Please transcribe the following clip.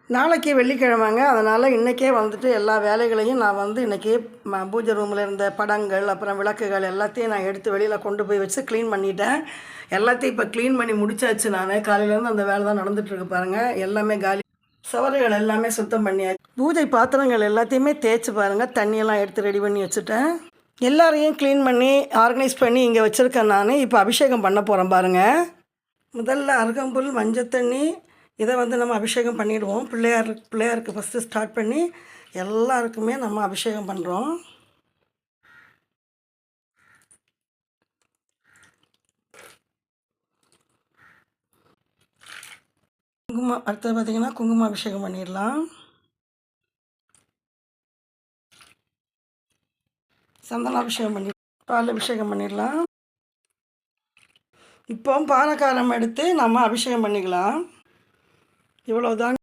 நாளைக்கு வெள்ளிக்கிழமைங்க. அதனால் இன்றைக்கே வந்துட்டு எல்லா வேலைகளையும் நான் இன்றைக்கி பூஜை ரூமில் இருந்த படங்கள், அப்புறம் விளக்குகள் எல்லாத்தையும் நான் எடுத்து வெளியில் கொண்டு போய் வச்சு க்ளீன் பண்ணிட்டேன். எல்லாத்தையும் இப்போ க்ளீன் பண்ணி முடிச்சாச்சு. நான் காலையிலேருந்து அந்த வேலை தான் நடந்துகிட்ருக்கு பாருங்கள். எல்லாமே காலி. சவறுகள் எல்லாமே சுத்தம் பண்ணியாச்சு. பூஜை பாத்திரங்கள் எல்லாத்தையுமே தேய்ச்சி பாருங்கள். தண்ணியெல்லாம் எடுத்து ரெடி பண்ணி வச்சுட்டேன். எல்லாரையும் க்ளீன் பண்ணி ஆர்கனைஸ் பண்ணி இங்கே வச்சுருக்கேன். நான் இப்போ அபிஷேகம் பண்ண போகிறேன் பாருங்கள். முதல்ல அருகம்புல், மஞ்சள் தண்ணி இதை நம்ம அபிஷேகம் பண்ணிடுவோம். பிள்ளையாருக்கு ஃபஸ்ட்டு ஸ்டார்ட் பண்ணி எல்லாருக்குமே நம்ம அபிஷேகம் பண்ணுறோம். குங்குமம் அடுத்தது பார்த்திங்கன்னா குங்குமம் அபிஷேகம் பண்ணிடலாம். சந்தன அபிஷேகம் பண்ணி பால் அபிஷேகம் பண்ணிடலாம். இப்போ பானக்காரம் எடுத்து நம்ம அபிஷேகம் பண்ணிக்கலாம். இவ்வளோதான்.